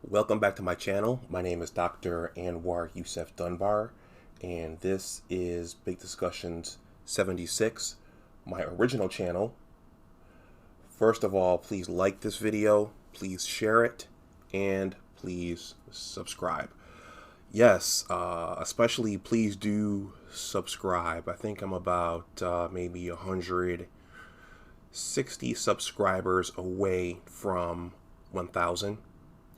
Welcome back to my channel. My name is Dr. Anwar Youssef Dunbar, and this is Big Discussions 76, my original channel. First of all, please like this video, please share it, and please subscribe. Yes, especially please do subscribe. I think I'm about maybe 160 subscribers away from 1,000.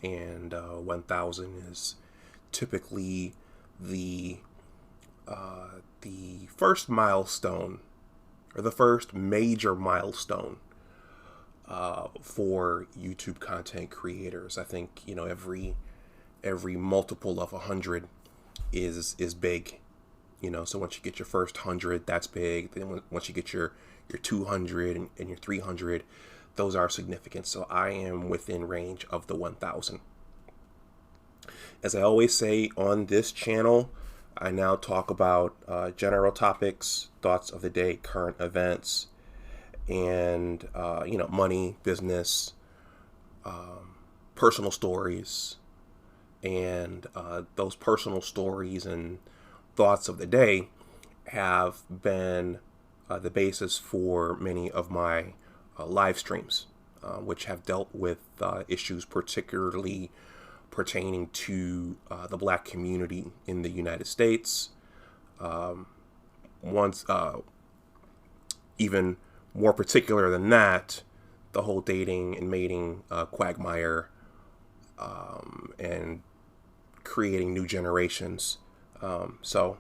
And 1,000 is typically the first milestone, or the first major milestone for YouTube content creators. I think every multiple of 100 is big. So once you get your first 100, that's big. Then once you get your 200 and your 300, those are significant. So I am within range of the 1,000. As I always say on this channel, I now talk about general topics, thoughts of the day, current events, and money, business, personal stories, and those personal stories and thoughts of the day have been the basis for many of my live streams, which have dealt with issues particularly pertaining to the Black community in the United States. Even more particular than that, the whole dating and mating quagmire, and creating new generations. So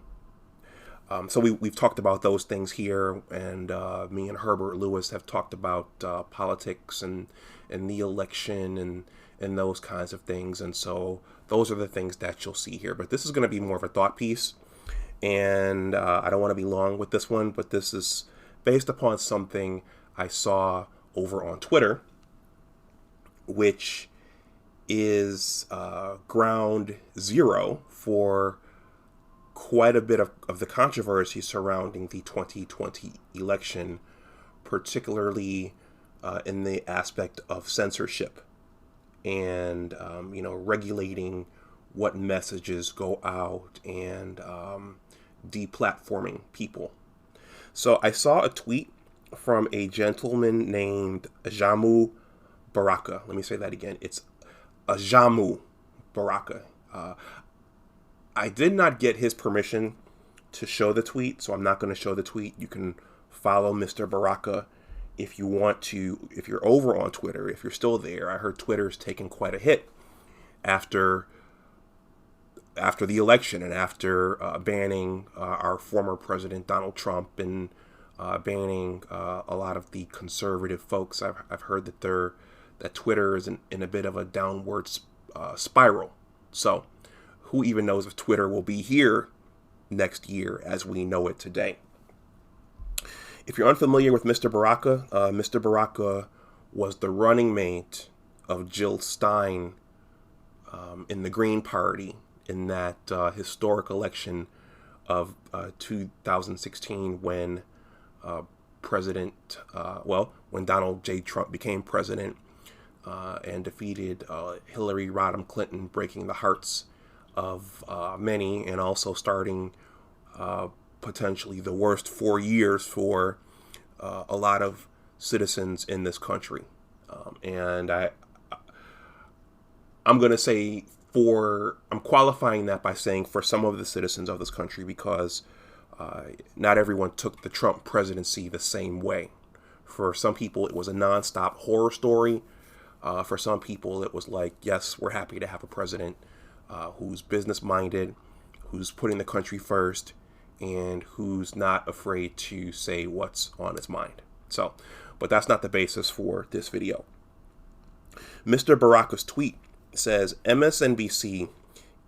we've talked about those things here, and me and Herbert Lewis have talked about politics and the election and those kinds of things. And so those are the things that you'll see here. But this is going to be more of a thought piece, and I don't want to be long with this one, but this is based upon something I saw over on Twitter, which is ground zero for quite a bit of the controversy surrounding the 2020 election, particularly in the aspect of censorship and regulating what messages go out and deplatforming people. So I saw a tweet from a gentleman named Ajamu Baraka. Let me say that again. It's Ajamu Baraka. I did not get his permission to show the tweet, so I'm not going to show the tweet. You can follow Mr. Baraka if you want to, if you're over on Twitter, if you're still there. I heard Twitter's taken quite a hit after the election and after banning our former president Donald Trump and banning a lot of the conservative folks. I've heard that Twitter is in a bit of a downward spiral. So who even knows if Twitter will be here next year as we know it today. If you're unfamiliar with Mr. Baraka was the running mate of Jill Stein in the Green Party in that historic election of 2016 when when Donald J. Trump became president and defeated Hillary Rodham Clinton, breaking the hearts of many, and also starting potentially the worst 4 years for a lot of citizens in this country. And I'm going to say I'm qualifying that by saying for some of the citizens of this country, because not everyone took the Trump presidency the same way. For some people, it was a nonstop horror story. For some people, it was like, yes, we're happy to have a president who's business-minded, who's putting the country first, and who's not afraid to say what's on his mind. So, but that's not the basis for this video. Mr. Baraka's tweet says, MSNBC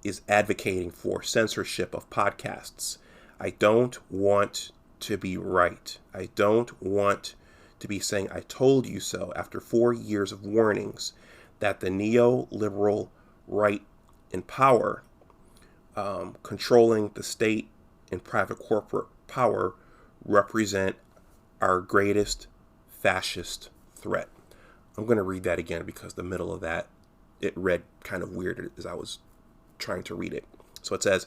is advocating for censorship of podcasts. I don't want to be right. I don't want to be saying I told you so after 4 years of warnings that the neoliberal right in power, controlling the state and private corporate power, represent our greatest fascist threat. I'm going to read that again because the middle of that it read kind of weird as I was trying to read it. So it says,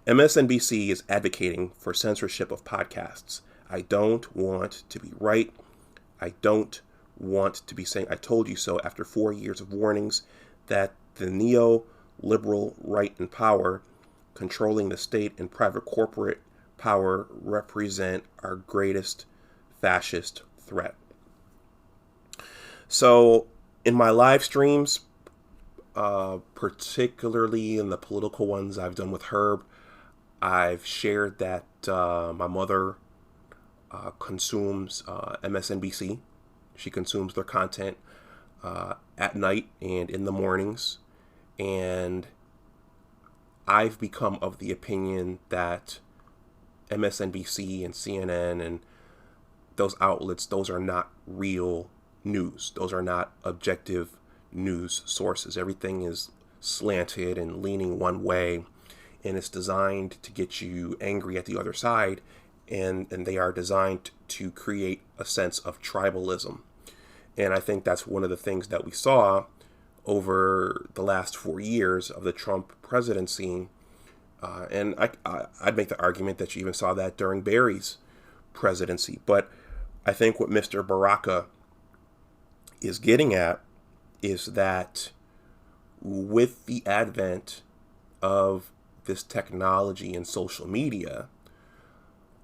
MSNBC is advocating for censorship of podcasts. I don't want to be right. I don't want to be saying I told you so after 4 years of warnings that the neoliberal right and power controlling the state and private corporate power represent our greatest fascist threat. So in my live streams, particularly in the political ones I've done with Herb, I've shared that my mother consumes MSNBC. She consumes their content at night and in the mornings. And I've become of the opinion that MSNBC and CNN and those outlets, those are not real news. Those are not objective news sources. Everything is slanted and leaning one way, and it's designed to get you angry at the other side, and they are designed to create a sense of tribalism. And I think that's one of the things that we saw over the last 4 years of the Trump presidency. And I'd make the argument that you even saw that during Barry's presidency. But I think what Mr. Baraka is getting at is that with the advent of this technology and social media,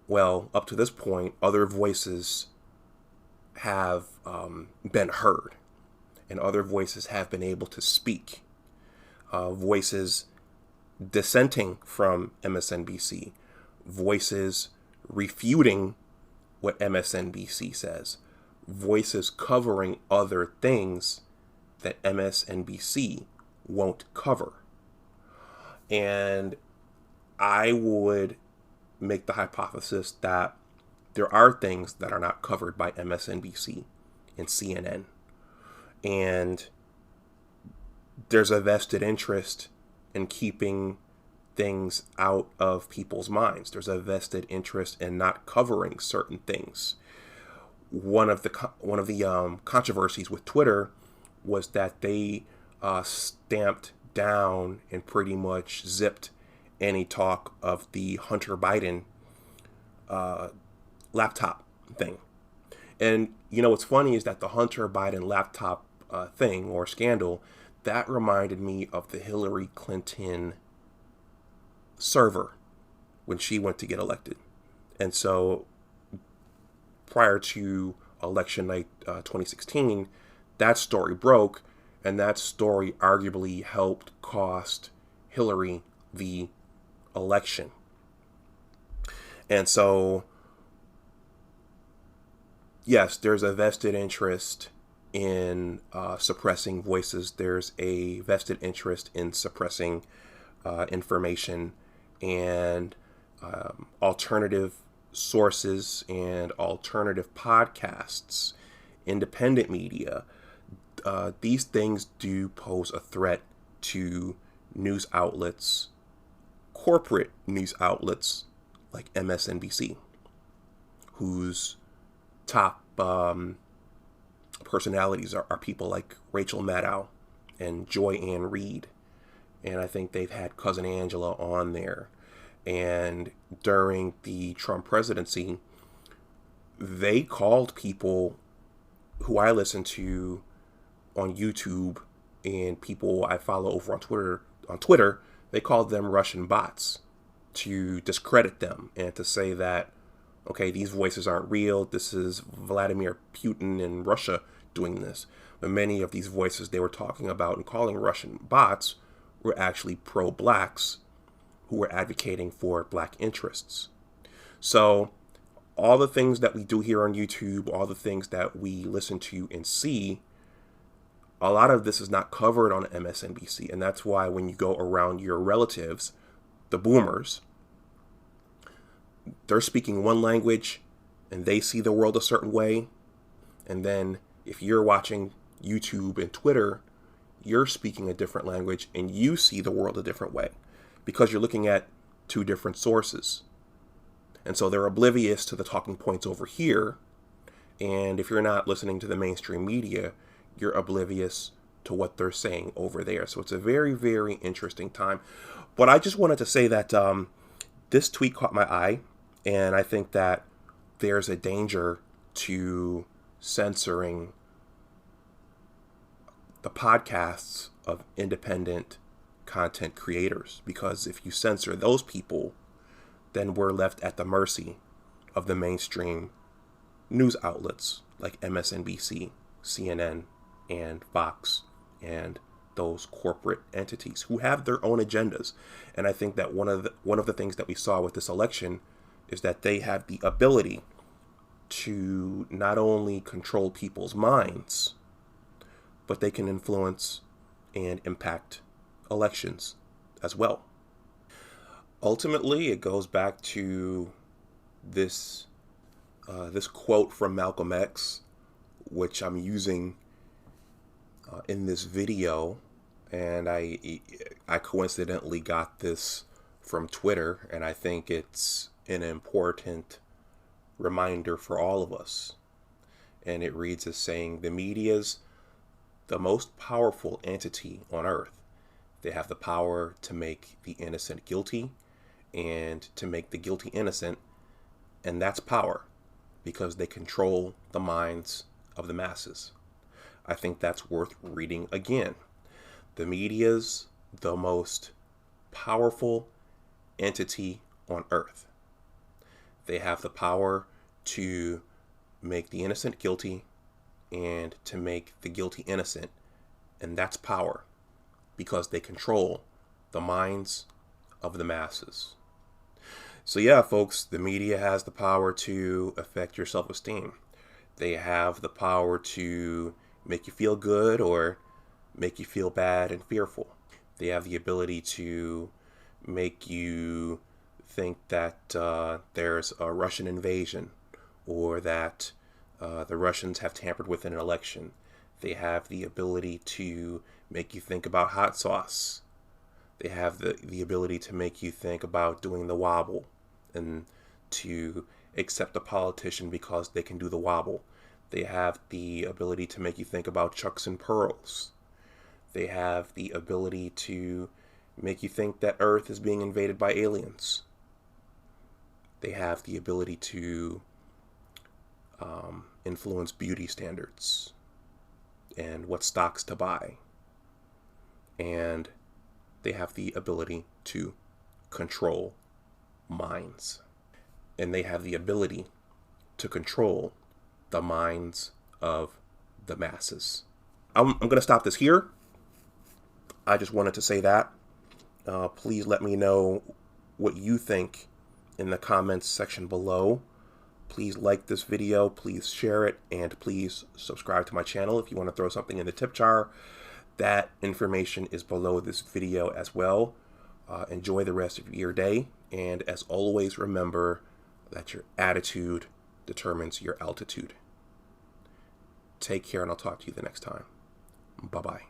well, up to this point, other voices have been heard, and other voices have been able to speak. Voices dissenting from MSNBC, voices refuting what MSNBC says, voices covering other things that MSNBC won't cover. And I would make the hypothesis that there are things that are not covered by MSNBC and CNN. And there's a vested interest in keeping things out of people's minds. There's a vested interest in not covering certain things. One of the controversies with Twitter was that they stamped down and pretty much zipped any talk of the Hunter Biden laptop thing. And you know what's funny is that the Hunter Biden laptop thing or scandal, that reminded me of the Hillary Clinton server when she went to get elected. And so prior to election night 2016, that story broke, and that story arguably helped cost Hillary the election. And so, yes, there's a vested interest in suppressing voices. There's a vested interest in suppressing information and alternative sources and alternative podcasts, independent media. These things do pose a threat to news outlets, corporate news outlets like MSNBC, whose top personalities are people like Rachel Maddow and Joy Ann Reid. And I think they've had Cousin Angela on there. And during the Trump presidency, they called people who I listen to on YouTube and people I follow over on Twitter, they called them Russian bots to discredit them and to say that, okay, these voices aren't real. This is Vladimir Putin and Russia doing this. But many of these voices they were talking about and calling Russian bots were actually pro-blacks who were advocating for black interests. So all the things that we do here on YouTube, all the things that we listen to and see, a lot of this is not covered on MSNBC. And that's why when you go around your relatives, the boomers, they're speaking one language and they see the world a certain way. And then if you're watching YouTube and Twitter, you're speaking a different language and you see the world a different way because you're looking at two different sources. And so they're oblivious to the talking points over here. And if you're not listening to the mainstream media, you're oblivious to what they're saying over there. So it's a very, very interesting time. But I just wanted to say that this tweet caught my eye, and I think that there's a danger to censoring the podcasts of independent content creators, because if you censor those people, then we're left at the mercy of the mainstream news outlets like MSNBC, CNN, and Fox, and those corporate entities who have their own agendas. And I think that one of the things that we saw with this election is that they have the ability to not only control people's minds, but they can influence and impact elections as well. Ultimately, it goes back to this quote from Malcolm X, which I'm using in this video, and I coincidentally got this from Twitter, and I think it's an important reminder for all of us. And it reads as saying, "The media's the most powerful entity on earth. They have the power to make the innocent guilty and to make the guilty innocent, and that's power because they control the minds of the masses." I think that's worth reading again. The media's the most powerful entity on earth. They have the power to make the innocent guilty and to make the guilty innocent, and that's power because they control the minds of the masses. So yeah, folks, the media has the power to affect your self-esteem. They have the power to make you feel good or make you feel bad and fearful. They have the ability to make you think that there's a Russian invasion, or that the Russians have tampered with an election. They have the ability to make you think about hot sauce. They have the ability to make you think about doing the wobble and to accept a politician because they can do the wobble. They have the ability to make you think about chucks and pearls. They have the ability to make you think that Earth is being invaded by aliens. They have the ability to influence beauty standards and what stocks to buy. And they have the ability to control minds. And they have the ability to control the minds of the masses. I'm going to stop this here. I just wanted to say that. Please let me know what you think in the comments section below. Please like this video, please share it, and please subscribe to my channel if you want to throw something in the tip jar. That information is below this video as well. Enjoy the rest of your day, and as always, remember that your attitude determines your altitude. Take care, and I'll talk to you the next time. Bye-bye.